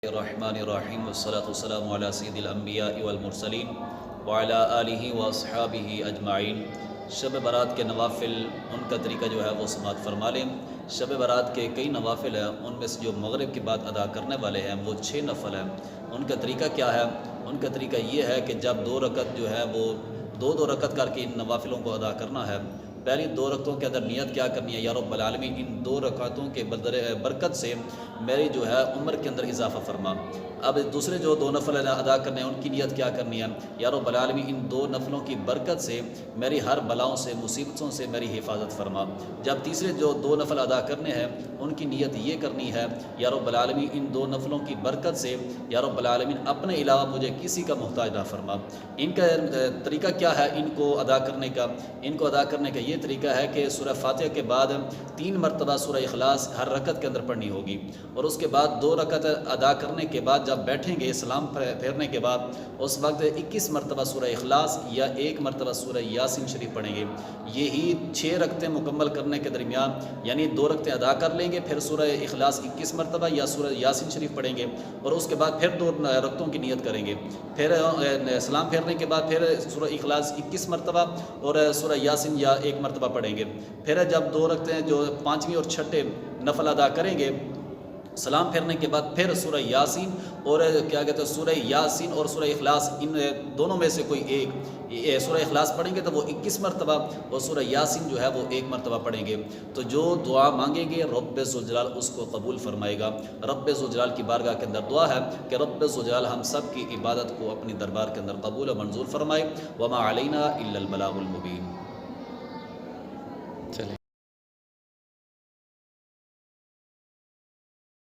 الرحمن الرحیم والصلاة والسلام علی سید الانبیاء والمرسلین وعلی آلہ واصحابہ اجمعین۔ شب برات کے نوافل ان کا طریقہ جو ہے وہ سماعت فرما لیں۔ شب برات کے کئی نوافل ہیں، ان میں سے جو مغرب کے بعد ادا کرنے والے ہیں وہ 6 نفل ہیں۔ ان کا طریقہ کیا ہے؟ ان کا طریقہ یہ ہے کہ جب 2 رکعت جو ہے وہ 2 رکعت کر کے ان نوافلوں کو ادا کرنا ہے۔ پہلی 2 رکعتوں کے اندر نیت کیا کرنی ہے؟ یا رب العالمین ان 2 رکعتوں کے برکت سے میری جو ہے عمر کے اندر اضافہ فرما۔ اب دوسرے جو 2 نفل ادا کرنے ہیں ان کی نیت کیا کرنی ہے؟ یا رب العالمین ان 2 نفلوں کی برکت سے میری ہر بلاؤں سے مصیبتوں سے میری حفاظت فرما۔ جب تیسرے جو 2 نفل ادا کرنے ہیں ان کی نیت یہ کرنی ہے، یا رب العالمین ان 2 نفلوں کی برکت سے یا رب العالمین اپنے علاوہ مجھے کسی کا محتاج نہ فرما۔ ان کا طریقہ کیا ہے ان کو ادا کرنے کا؟ ان کو ادا کرنے کا یہ طریقہ ہے کہ سورہ فاتحہ کے بعد 3 مرتبہ سورہ اخلاص ہر رکعت کے اندر پڑھنی ہوگی، اور اس کے بعد 2 رکعت ادا کرنے کے بعد جب بیٹھیں گے سلام پھیرنے کے بعد اس وقت 21 مرتبہ سورہ اخلاص یا 1 مرتبہ سورہ یاسین شریف پڑھیں گے۔ یہی 6 رکعتیں مکمل کرنے کے درمیان یعنی 2 رکعتیں ادا کر لیں گے، پھر سورہ اخلاص 21 مرتبہ یا سورہ یاسین شریف پڑھیں گے، اور اس کے بعد پھر 2 رکعتوں کی نیت کریں گے، پھر سلام پھیرنے کے بعد پھر سورہ اخلاص 21 مرتبہ اور سورہ یاسین یا 1 مرتبہ پڑھیں گے۔ پھر جب 2 رکعتیں جو 5ویں اور 6ٹھے نفل ادا کریں گے سلام پھیرنے کے بعد پھر سورہ یاسین اور کیا کہتے ہیں سورہ یاسین اور سورہ اخلاص ان دونوں میں سے کوئی ایک، سورہ اخلاص پڑھیں گے تو وہ 21 مرتبہ اور سورہ یاسین جو ہے وہ 1 مرتبہ پڑھیں گے۔ تو جو دعا مانگیں گے رب ذوالجلال اس کو قبول فرمائے گا۔ رب ذوالجلال کی بارگاہ کے اندر دعا ہے کہ رب ذوالجلال ہم سب کی عبادت کو اپنی دربار کے اندر قبول و منظور فرمائے۔ وما علینا الا البلاغ المبین۔